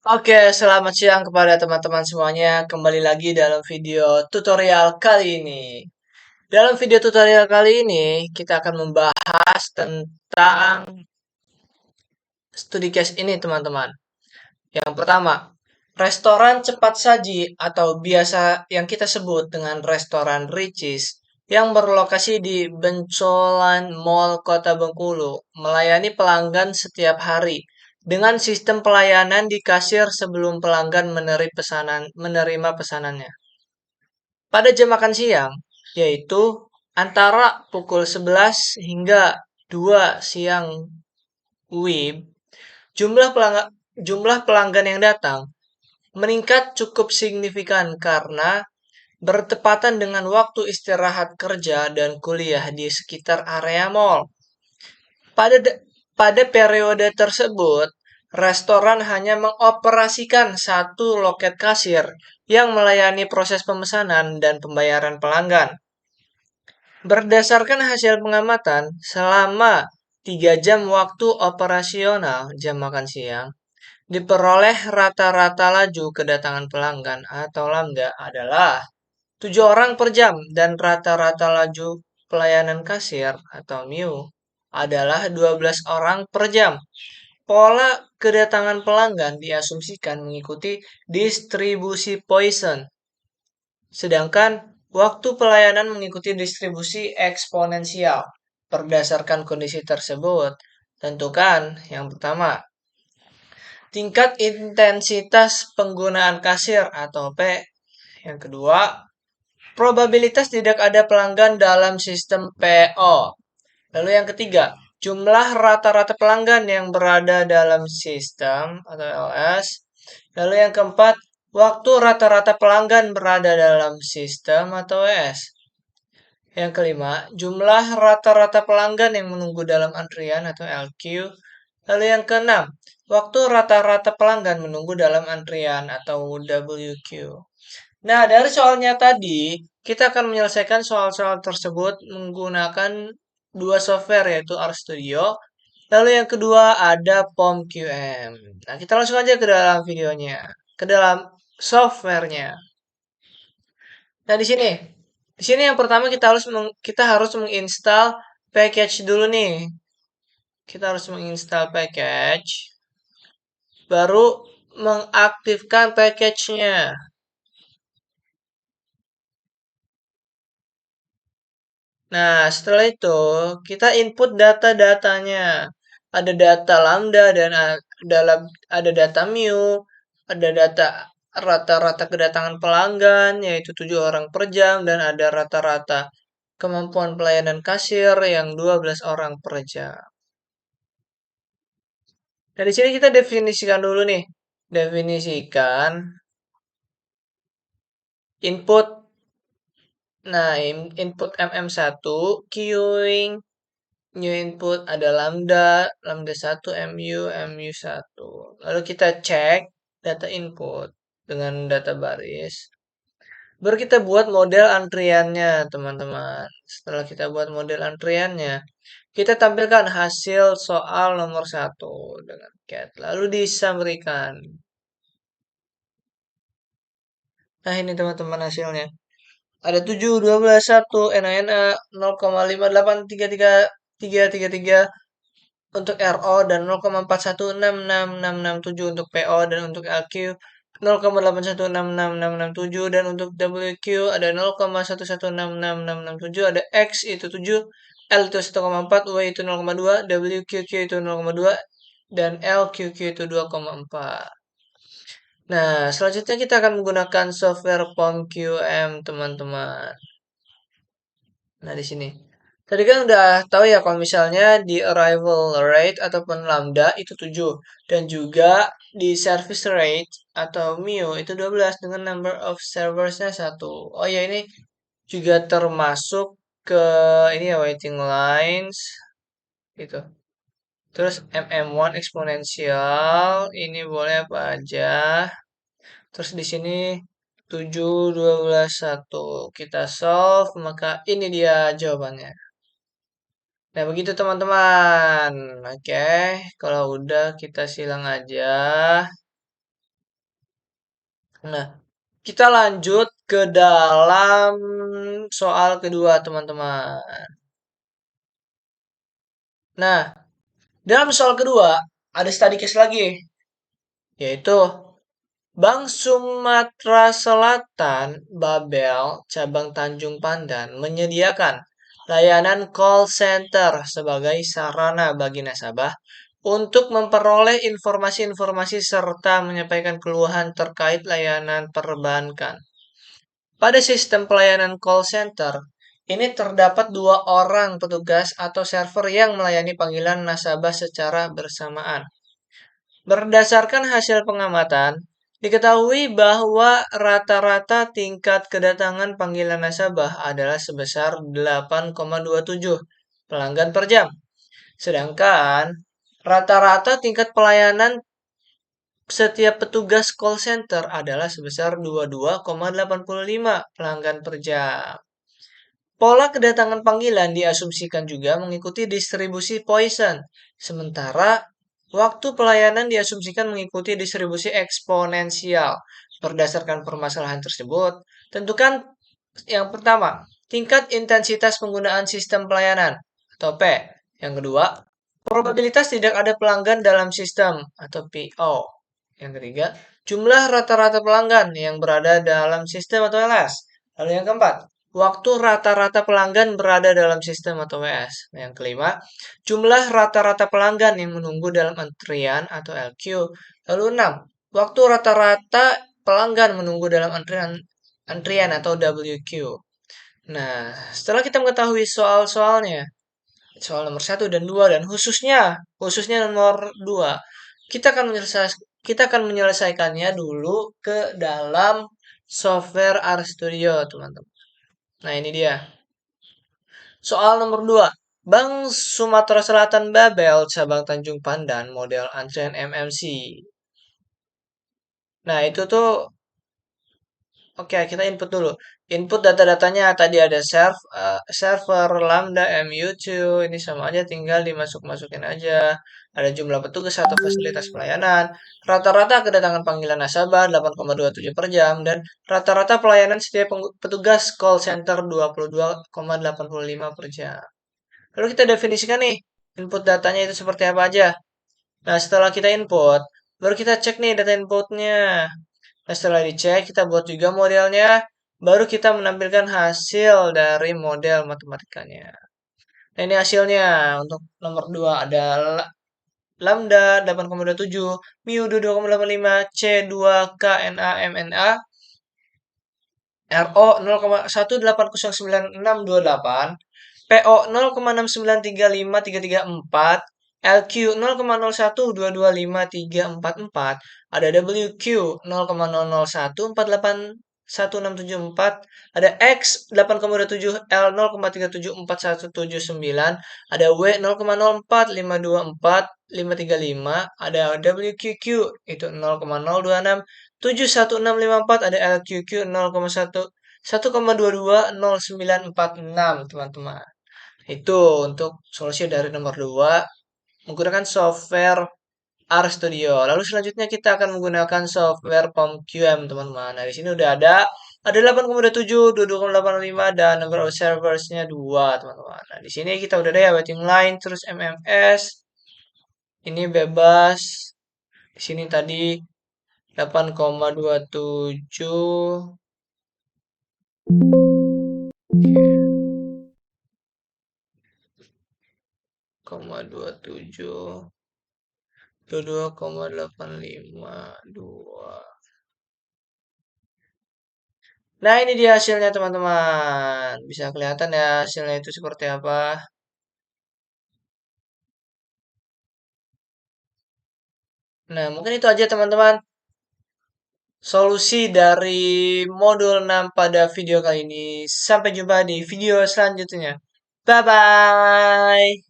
Oke, selamat siang kepada teman-teman semuanya. Kembali lagi dalam video tutorial kali ini. Dalam video tutorial kali ini, kita akan membahas tentang studi case ini, teman-teman. Yang pertama, restoran cepat saji atau biasa yang kita sebut dengan restoran Ricis yang berlokasi di Bencolan Mall Kota Bengkulu melayani pelanggan setiap hari dengan sistem pelayanan di kasir sebelum pelanggan menerima pesanannya. Pada jam makan siang, yaitu antara pukul 11 hingga 2 siang WIB, jumlah pelanggan yang datang meningkat cukup signifikan karena bertepatan dengan waktu istirahat kerja dan kuliah di sekitar area mall. Pada pada periode tersebut, restoran hanya mengoperasikan satu loket kasir yang melayani proses pemesanan dan pembayaran pelanggan. Berdasarkan hasil pengamatan, selama 3 jam waktu operasional jam makan siang, diperoleh rata-rata laju kedatangan pelanggan atau lambda adalah 7 orang per jam dan rata-rata laju pelayanan kasir atau MIU adalah 12 orang per jam. Pola kedatangan pelanggan diasumsikan mengikuti distribusi Poisson, sedangkan waktu pelayanan mengikuti distribusi eksponensial. Berdasarkan kondisi tersebut, tentukan yang pertama, tingkat intensitas penggunaan kasir atau P. Yang kedua, probabilitas tidak ada pelanggan dalam sistem PO. Lalu yang ketiga, jumlah rata-rata pelanggan yang berada dalam sistem atau LS. Lalu yang keempat, waktu rata-rata pelanggan berada dalam sistem atau WS. Yang kelima, jumlah rata-rata pelanggan yang menunggu dalam antrian atau LQ. Lalu yang keenam, waktu rata-rata pelanggan menunggu dalam antrian atau WQ. Nah, dari soalnya tadi, kita akan menyelesaikan soal-soal tersebut menggunakan dua software yaitu RStudio. Lalu yang kedua ada POM-QM. Nah, kita langsung aja ke dalam videonya, ke dalam softwarenya. Nah, di sini yang pertama kita harus menginstal package dulu nih. Kita harus menginstal package, baru mengaktifkan package-nya. Nah, setelah itu kita input data-datanya. Ada data lambda dan ada data mu, ada data rata-rata kedatangan pelanggan yaitu 7 orang per jam dan ada rata-rata kemampuan pelayanan kasir yang 12 orang per jam. Nah, di sini kita definisikan dulu nih. Definisikan input. Nah, input MM1, queuing, new input ada lambda, lambda 1 MU, MU1. Lalu kita cek data input dengan data baris. Baru kita buat model antriannya, teman-teman. Setelah kita buat model antriannya, kita tampilkan hasil soal nomor 1 dengan cat. Lalu disamrikan. Nah, ini teman-teman hasilnya. Ada 7, 12, 1, NANA 0,583333 untuk RO dan 0,41666667 untuk PO dan untuk LQ 0,81666667 dan untuk WQ ada 0,11666667 ada X itu 7, L itu 1,4, Y itu 0,2, WQQ itu 0,2 dan LQQ itu 2,4. Nah, selanjutnya kita akan menggunakan software POM-QM, teman-teman. Nah, di sini. Tadi kan udah tahu ya kalau misalnya di arrival rate ataupun lambda itu 7 dan juga di service rate atau mu itu 12 dengan number of serversnya 1. Oh ya, ini juga termasuk ke ini ya waiting lines gitu. Terus MM1 eksponensial ini boleh apa aja. Terus di sini 7, 12, 1. Kita solve, maka ini dia jawabannya. Nah, begitu teman-teman. Oke, kalau udah kita silang aja. Nah, kita lanjut ke dalam soal kedua, teman-teman. Nah, dalam soal kedua, ada study case lagi, yaitu Bank Sumatera Selatan, Babel, cabang Tanjung Pandan, menyediakan layanan call center sebagai sarana bagi nasabah untuk memperoleh informasi-informasi serta menyampaikan keluhan terkait layanan perbankan. Pada sistem pelayanan call center, ini terdapat dua orang petugas atau server yang melayani panggilan nasabah secara bersamaan. Berdasarkan hasil pengamatan, diketahui bahwa rata-rata tingkat kedatangan panggilan nasabah adalah sebesar 8,27 pelanggan per jam. Sedangkan rata-rata tingkat pelayanan setiap petugas call center adalah sebesar 22,85 pelanggan per jam. Pola kedatangan panggilan diasumsikan juga mengikuti distribusi Poisson, sementara waktu pelayanan diasumsikan mengikuti distribusi eksponensial. Berdasarkan permasalahan tersebut, tentukan yang pertama, tingkat intensitas penggunaan sistem pelayanan atau P. Yang kedua, probabilitas tidak ada pelanggan dalam sistem atau PO. Yang ketiga, jumlah rata-rata pelanggan yang berada dalam sistem atau LS. Lalu yang keempat, waktu rata-rata pelanggan berada dalam sistem atau WS. Yang kelima, jumlah rata-rata pelanggan yang menunggu dalam antrian atau LQ. Lalu enam, waktu rata-rata pelanggan menunggu dalam antrian atau WQ. Nah, setelah kita mengetahui soal-soalnya, soal nomor satu dan 2 dan khususnya nomor 2 kita akan menyelesaikannya dulu ke dalam software RStudio, teman-teman. Nah, ini dia. Soal nomor 2. Bank Sumatera Selatan Babel cabang Tanjung Pandan model antrian MMC. Nah, itu tuh oke, kita input dulu. Input data-datanya tadi ada server, Lambda, MU2. Ini sama aja, tinggal dimasuk-masukin aja. Ada jumlah petugas atau fasilitas pelayanan. Rata-rata kedatangan panggilan nasabah 8,27 per jam. Dan rata-rata pelayanan setiap petugas call center 22,85 per jam. Lalu kita definisikan nih, input datanya itu seperti apa aja. Nah, setelah kita input, baru kita cek nih data inputnya. Nah, setelah dicek, kita buat juga modelnya. Baru kita menampilkan hasil dari model matematikanya. Nah, ini hasilnya. Untuk nomor 2 ada lambda 8,27, mu 22,85, C2 KNA MNA, RO 0,1809628, PO 0,6935334, LQ 0,01225344, ada WQ 0,0014816774, ada X 8,27, L 0,3741179, ada W 0,04524535, ada WQQ itu 0,026 71654, ada LQQ 1,220946, teman-teman. Itu untuk solusi dari nomor 2 menggunakan software RStudio. Lalu selanjutnya kita akan menggunakan software POMQM, teman-teman. Nah, di sini udah ada 8,27, 22,85 dan number of serversnya 2, teman-teman. Nah, di sini kita udah ada ya waiting line, terus MMS. Ini bebas. Di sini tadi 8,27 0,27 22,852. Nah, ini dia hasilnya, teman-teman. Bisa kelihatan ya hasilnya itu seperti apa. Nah, mungkin itu aja, teman-teman. Solusi dari modul 6 pada video kali ini. Sampai jumpa di video selanjutnya. Bye-bye.